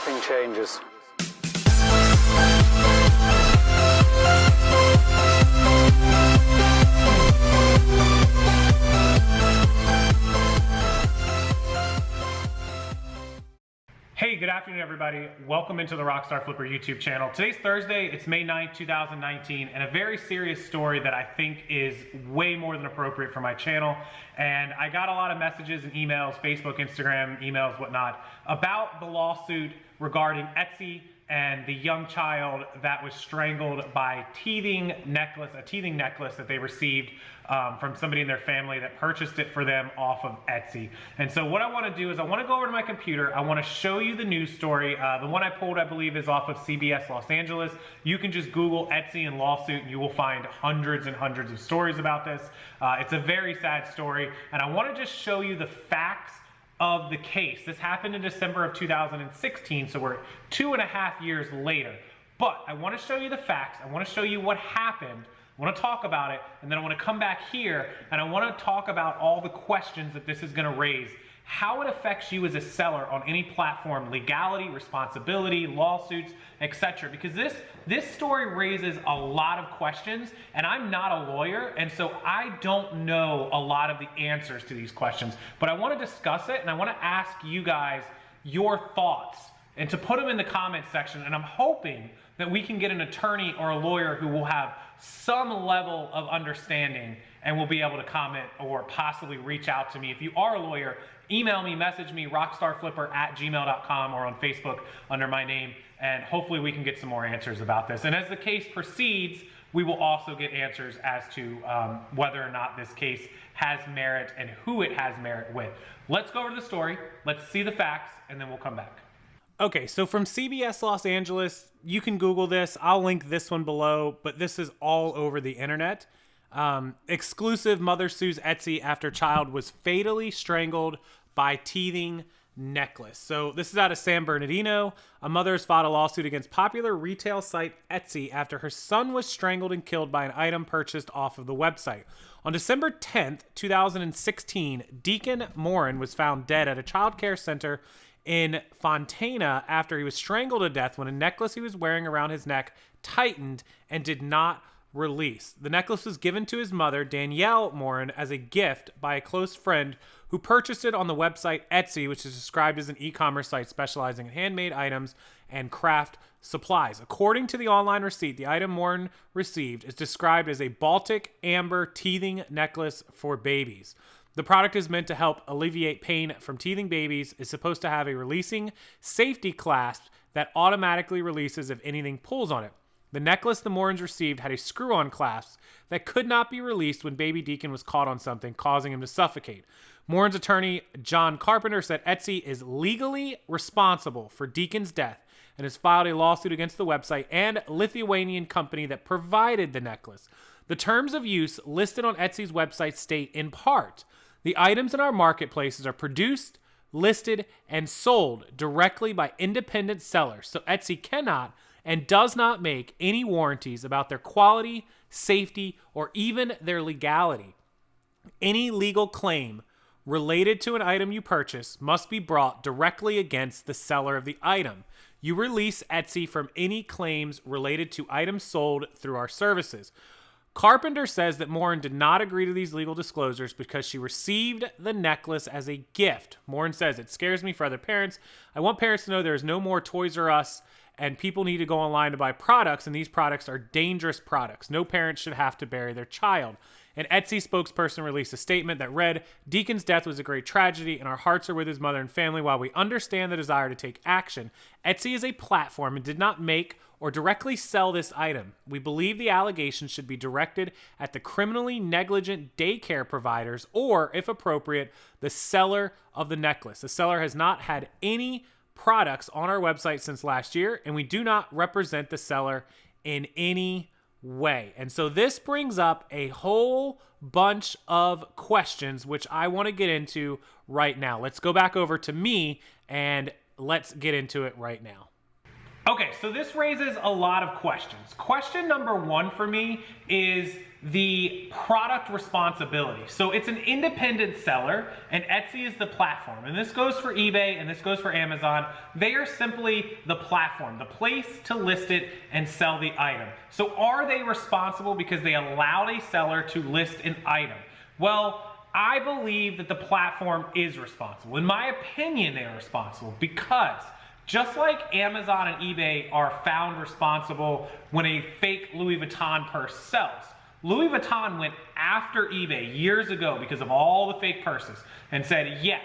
shipping changes. Hey, good afternoon, everybody. Welcome into the RockstarFlipper YouTube channel. Today's Thursday, it's May 9th, 2019, and a very serious story that I think is way more than appropriate for my channel. And I got a lot of messages and emails, Facebook, Instagram, emails, whatnot, about the lawsuit regarding Etsy and the young child that was strangled by a teething necklace that they received from somebody in their family that purchased it for them off of Etsy. And so what I want to do is I want to go over to my computer. I want to show you the news story. The one I pulled, I believe, is off of CBS Los Angeles. You can just Google Etsy and lawsuit and you will find hundreds and hundreds of stories about this. It's a very sad story, and I want to just show you the facts of the case. This happened in December of 2016, so we're 2.5 years later. But I want to show you the facts. I want to show you what happened. I want to talk about it, and then I want to come back here and I want to talk about all the questions that this is going to raise, how it affects you as a seller on any platform, legality, responsibility, lawsuits, etc. Because this story raises a lot of questions, and I'm not a lawyer, and so I don't know a lot of the answers to these questions. But I want to discuss it, and I want to ask you guys your thoughts and to put them in the comments section. And I'm hoping that we can get an attorney or a lawyer who will have some level of understanding and will be able to comment or possibly reach out to me. If you are a lawyer, email me, message me, rockstarflipper@gmail.com, or on Facebook under my name, and hopefully we can get some more answers about this. And as the case proceeds, we will also get answers as to whether or not this case has merit and who it has merit with. Let's go over to the story, let's see the facts, and then we'll come back. Okay, so from CBS Los Angeles, you can Google this. I'll link this one below, but this is all over the internet. Exclusive: mother sues Etsy after child was fatally strangled by teething necklace. So this is out of San Bernardino. A mother has filed a lawsuit against popular retail site Etsy after her son was strangled and killed by an item purchased off of the website. On December 10th, 2016, Deacon Morin was found dead at a child care center in Fontana after he was strangled to death when a necklace he was wearing around his neck tightened and did not release. The necklace was given to his mother, Danielle Morin, as a gift by a close friend who purchased it on the website Etsy, which is described as an e-commerce site specializing in handmade items and craft supplies. According to the online receipt, the item Morin received is described as a Baltic amber teething necklace for babies. The product is meant to help alleviate pain from teething babies, is supposed to have a releasing safety clasp that automatically releases if anything pulls on it. The necklace the Morins received had a screw-on clasp that could not be released when baby Deacon was caught on something, causing him to suffocate. Morin's attorney, John Carpenter, said Etsy is legally responsible for Deacon's death and has filed a lawsuit against the website and Lithuanian company that provided the necklace. The terms of use listed on Etsy's website state, in part, the items in our marketplaces are produced, listed, and sold directly by independent sellers, so Etsy cannot and does not make any warranties about their quality, safety, or even their legality. Any legal claim related to an item you purchase must be brought directly against the seller of the item. You release Etsy from any claims related to items sold through our services. Carpenter says that Morin did not agree to these legal disclosures because she received the necklace as a gift. Morin says, "It scares me for other parents. I want parents to know there is no more Toys R Us, and people need to go online to buy products, and these products are dangerous products. No parent should have to bury their child." An Etsy spokesperson released a statement that read, "Deacon's death was a great tragedy, and our hearts are with his mother and family. While we understand the desire to take action, Etsy is a platform and did not make or directly sell this item. We believe the allegations should be directed at the criminally negligent daycare providers or, if appropriate, the seller of the necklace. The seller has not had any products on our website since last year, and we do not represent the seller in any way." And so this brings up a whole bunch of questions, which I want to get into right now. Let's go back over to me and let's get into it right now. Okay, so this raises a lot of questions. Question number one for me is the product responsibility. So it's an independent seller, and Etsy is the platform. And this goes for eBay, and this goes for Amazon. They are simply the platform, the place to list it and sell the item. So are they responsible because they allowed a seller to list an item? Well, I believe that the platform is responsible. In my opinion, they are responsible because just like Amazon and eBay are found responsible when a fake Louis Vuitton purse sells, Louis Vuitton went after eBay years ago because of all the fake purses and said, yes,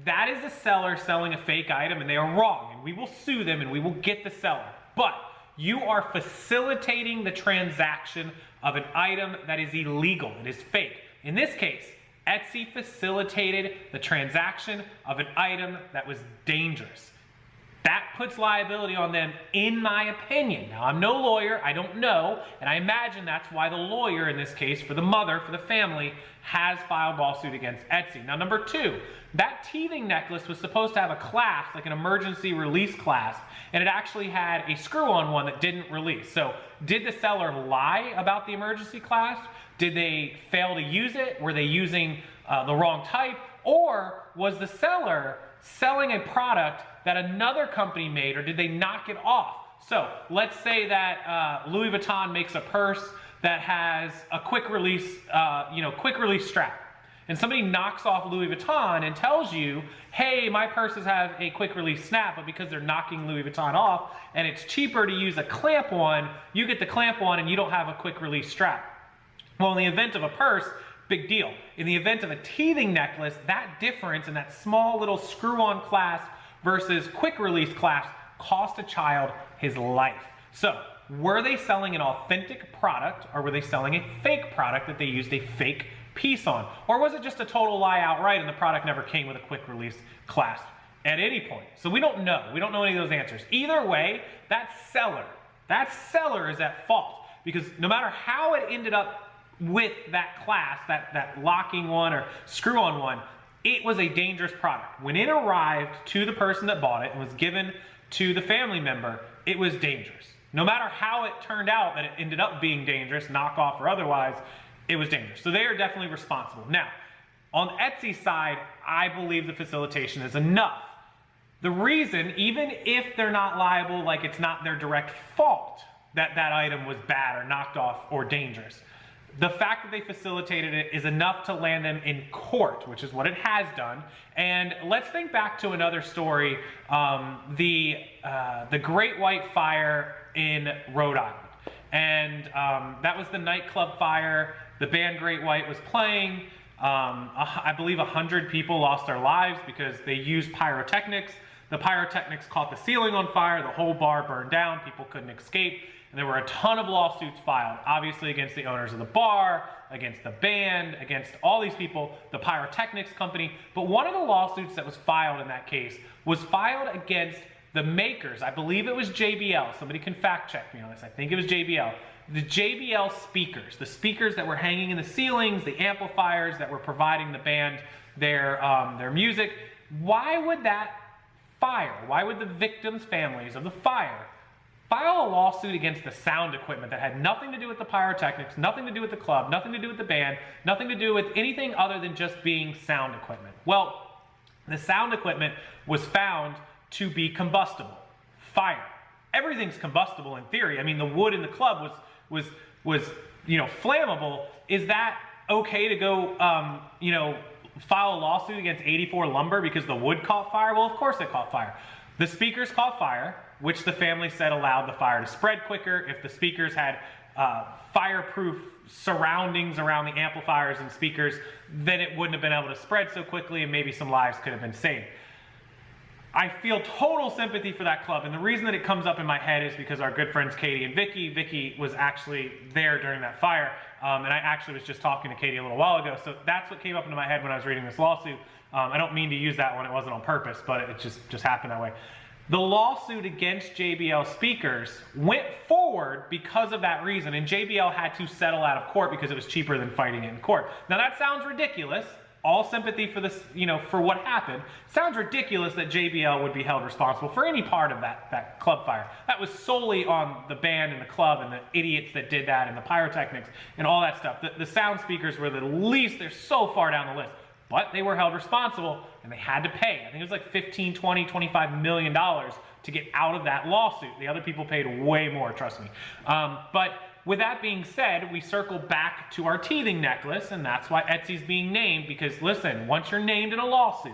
that is a seller selling a fake item and they are wrong, and we will sue them and we will get the seller. But you are facilitating the transaction of an item that is illegal, it is fake. In this case, Etsy facilitated the transaction of an item that was dangerous. That puts liability on them, in my opinion. Now, I'm no lawyer, I don't know, and I imagine that's why the lawyer, in this case, for the mother, for the family, has filed lawsuit against Etsy. Now, number two, that teething necklace was supposed to have a clasp, like an emergency release clasp, and it actually had a screw-on one that didn't release. So, did the seller lie about the emergency clasp? Did they fail to use it? Were they using the wrong type? Or was the seller selling a product that another company made, or did they knock it off? So let's say that Louis Vuitton makes a purse that has a quick release strap, and somebody knocks off Louis Vuitton and tells you, hey, my purses have a quick release snap, but because they're knocking Louis Vuitton off and it's cheaper to use a clamp one, you get the clamp one and you don't have a quick release strap. Well, in the event of a purse, big deal. In the event of a teething necklace, that difference in that small little screw-on clasp versus quick release clasp cost a child his life. So, were they selling an authentic product, or were they selling a fake product that they used a fake piece on? Or was it just a total lie outright and the product never came with a quick release clasp at any point? So we don't know. We don't know any of those answers. Either way, that seller is at fault, because no matter how it ended up with that clasp, that locking one or screw-on one, it was a dangerous product. When it arrived to the person that bought it and was given to the family member, it was dangerous. No matter how it turned out that it ended up being dangerous, knockoff or otherwise, it was dangerous. So they are definitely responsible. Now, on Etsy's side, I believe the facilitation is enough. The reason, even if they're not liable, like it's not their direct fault that that item was bad or knocked off or dangerous, the fact that they facilitated it is enough to land them in court, which is what it has done. And let's think back to another story, the Great White Fire in Rhode Island. And that was the nightclub fire. The band Great White was playing. I believe 100 people lost their lives because they used pyrotechnics. The pyrotechnics caught the ceiling on fire. The whole bar burned down. People couldn't escape. And there were a ton of lawsuits filed, obviously against the owners of the bar, against the band, against all these people, the pyrotechnics company. But one of the lawsuits that was filed in that case was filed against the makers. I believe it was JBL. Somebody can fact check me on this. I think it was JBL. The JBL speakers, the speakers that were hanging in the ceilings, the amplifiers that were providing the band their music. Why would that fire? Why would the victims' families of the fire file a lawsuit against the sound equipment that had nothing to do with the pyrotechnics, nothing to do with the club, nothing to do with the band, nothing to do with anything other than just being sound equipment? Well, the sound equipment was found to be combustible. Fire. Everything's combustible in theory. I mean, the wood in the club was flammable. Is that okay to go, file a lawsuit against 84 Lumber because the wood caught fire? Well, of course it caught fire. The speakers caught fire, which the family said allowed the fire to spread quicker. If the speakers had fireproof surroundings around the amplifiers and speakers, then it wouldn't have been able to spread so quickly and maybe some lives could have been saved. I feel total sympathy for that club, and the reason that it comes up in my head is because our good friends Katie and Vicky. Vicky was actually there during that fire, and I actually was just talking to Katie a little while ago, so that's what came up into my head when I was reading this lawsuit. I don't mean to use that one, it wasn't on purpose, but it just happened that way. The lawsuit against JBL Speakers went forward because of that reason, and JBL had to settle out of court because it was cheaper than fighting it in court. Now that sounds ridiculous. all sympathy for this, for what happened. Sounds ridiculous that JBL would be held responsible for any part of that club fire. That was solely on the band and the club and the idiots that did that and the pyrotechnics and all that stuff. The sound speakers were the least, they're so far down the list. But they were held responsible and they had to pay. I think it was like $15, $20, $25 million to get out of that lawsuit. The other people paid way more, trust me. But with that being said, we circle back to our teething necklace, and that's why Etsy's being named, because listen, once you're named in a lawsuit,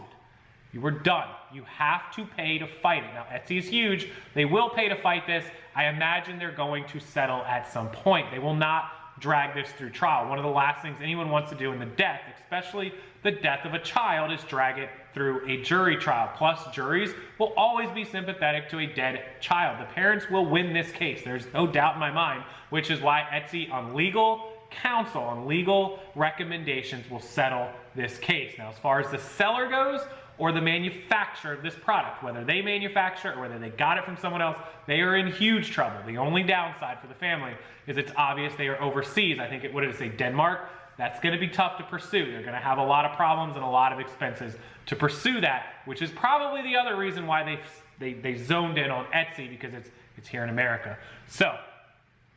you were done. You have to pay to fight it. Now, Etsy is huge. They will pay to fight this. I imagine they're going to settle at some point. They will not drag this through trial. One of the last things anyone wants to do in the death, especially the death of a child, is drag it through a jury trial. Plus, juries will always be sympathetic to a dead child. The parents will win this case. There's no doubt in my mind, which is why Etsy, on legal counsel, on legal recommendations, will settle this case. Now, as far as the seller goes, or the manufacturer of this product, whether they manufacture or whether they got it from someone else, they are in huge trouble. The only downside for the family is it's obvious they are overseas. I think what did it say, Denmark? That's going to be tough to pursue. They're going to have a lot of problems and a lot of expenses to pursue that, which is probably the other reason why they zoned in on Etsy, because it's here in America. So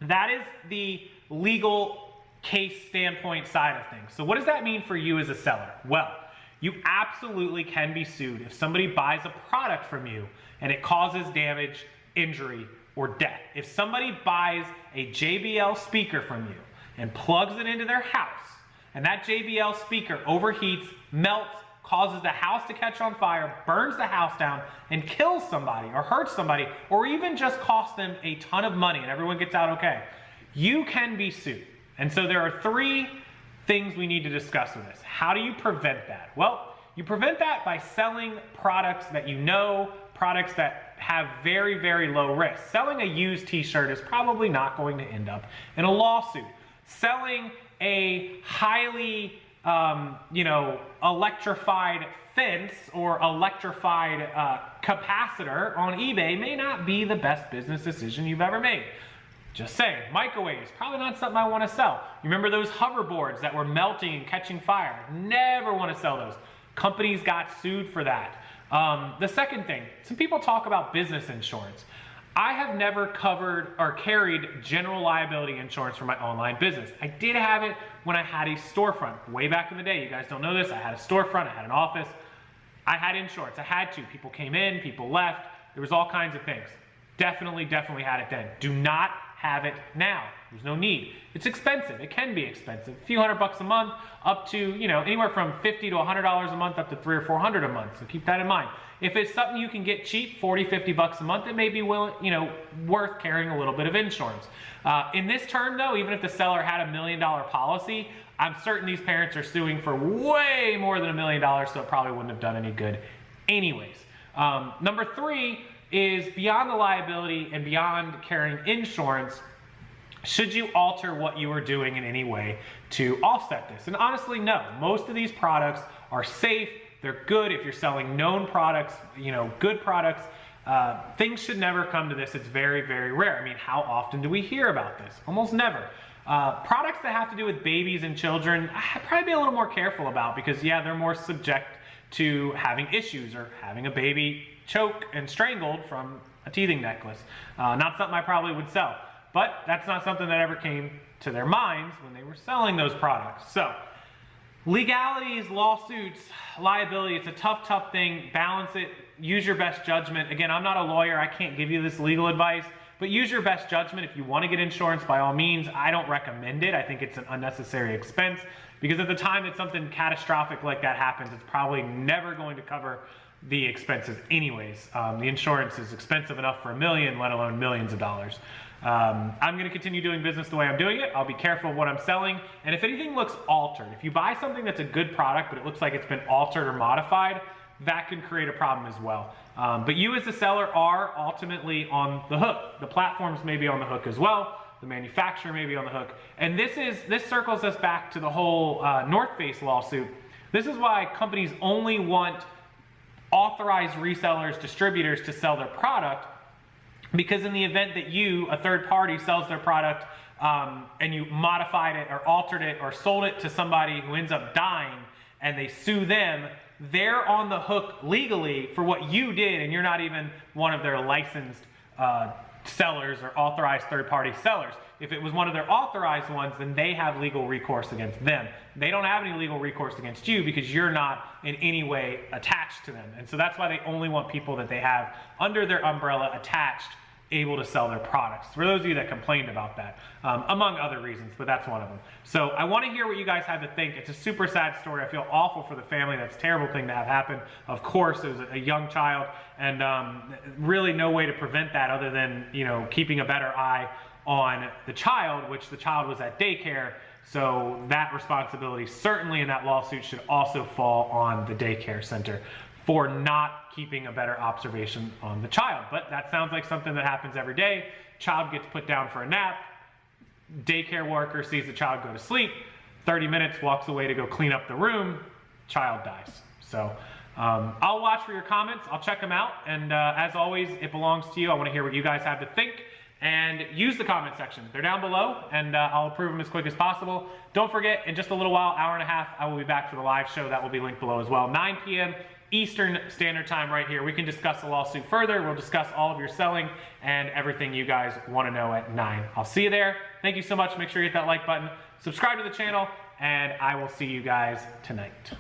that is the legal case standpoint side of things. So what does that mean for you as a seller? Well, you absolutely can be sued if somebody buys a product from you and it causes damage, injury, or death. If somebody buys a JBL speaker from you and plugs it into their house, and that JBL speaker overheats, melts, causes the house to catch on fire, burns the house down, and kills somebody or hurts somebody, or even just costs them a ton of money and everyone gets out okay, you can be sued. And so there are three things we need to discuss with this. How do you prevent that? Well, you prevent that by selling products that you know, products that have very, very low risk. Selling a used t-shirt is probably not going to end up in a lawsuit. Selling a highly, electrified fence or electrified capacitor on eBay may not be the best business decision you've ever made. Just saying. Microwaves, probably not something I want to sell. You remember those hoverboards that were melting and catching fire? Never want to sell those. Companies got sued for that. The second thing, some people talk about business insurance. I have never covered or carried general liability insurance for my online business. I did have it when I had a storefront way back in the day. You guys don't know this. I had a storefront, I had an office. I had insurance. I had to. People came in, people left. There was all kinds of things. Definitely had it then. Do not have it now. There's no need. It's expensive. It can be expensive. A few $100 a month, up to, anywhere from $50 to $100 a month, up to $300 or $400 a month. So keep that in mind. If it's something you can get cheap, $40, $50 a month, it may be worth carrying a little bit of insurance. In this term though, even if the seller had $1 million policy, I'm certain these parents are suing for way more than $1 million, so it probably wouldn't have done any good anyways. Number three is, beyond the liability and beyond carrying insurance, should you alter what you are doing in any way to offset this? And honestly, no. Most of these products are safe. They're good. If you're selling known products, good products, things should never come to this. It's very, very rare. I mean, how often do we hear about this? Almost never. Products that have to do with babies and children, I'd probably be a little more careful about, because yeah, they're more subject to having issues or having a baby choke and strangled from a teething necklace. Not something I probably would sell, but that's not something that ever came to their minds when they were selling those products. So legalities, lawsuits, liability, it's a tough thing. Balance it, use your best judgment. Again, I'm not a lawyer, I can't give you this legal advice, but use your best judgment. If you want to get insurance, by all means. I don't recommend it. I think it's an unnecessary expense, because at the time that something catastrophic like that happens, it's probably never going to cover the expenses anyways. The insurance is expensive enough for $1 million, let alone millions of dollars. I'm going to continue doing business the way I'm doing it. I'll be careful of what I'm selling. And if anything looks altered, if you buy something that's a good product, but it looks like it's been altered or modified, that can create a problem as well. But you as the seller are ultimately on the hook. The platforms may be on the hook as well. The manufacturer may be on the hook. And this circles us back to the whole North Face lawsuit. This is why companies only want authorized resellers, distributors to sell their product, because in the event that you, a third party, sells their product and you modified it or altered it or sold it to somebody who ends up dying, and they sue them, they're on the hook legally for what you did, and you're not even one of their licensed sellers or authorized third-party sellers. If it was one of their authorized ones, then they have legal recourse against them. They don't have any legal recourse against you because you're not in any way attached to them. And so that's why they only want people that they have under their umbrella attached, able to sell their products. For those of you that complained about that, among other reasons, but that's one of them. So I want to hear what you guys have to think. It's a super sad story. I feel awful for the family. That's a terrible thing to have happen. Of course, it was a young child, and really no way to prevent that other than, you know, keeping a better eye on the child, which the child was at daycare. So that responsibility certainly in that lawsuit should also fall on the daycare center for not keeping a better observation on the child. But that sounds like something that happens every day. Child gets put down for a nap. Daycare worker sees the child go to sleep. 30 minutes, walks away to go clean up the room. Child dies. So I'll watch for your comments. I'll check them out. And as always, it belongs to you. I want to hear what you guys have to think. And use the comment section. They're down below, and I'll approve them as quick as possible. Don't forget, in just a little while, hour and a half, I will be back for the live show. That will be linked below as well. 9 p.m. Eastern Standard Time right here. We can discuss the lawsuit further. We'll discuss all of your selling and everything you guys want to know at 9. I'll see you there. Thank you so much. Make sure you hit that like button. Subscribe to the channel, and I will see you guys tonight.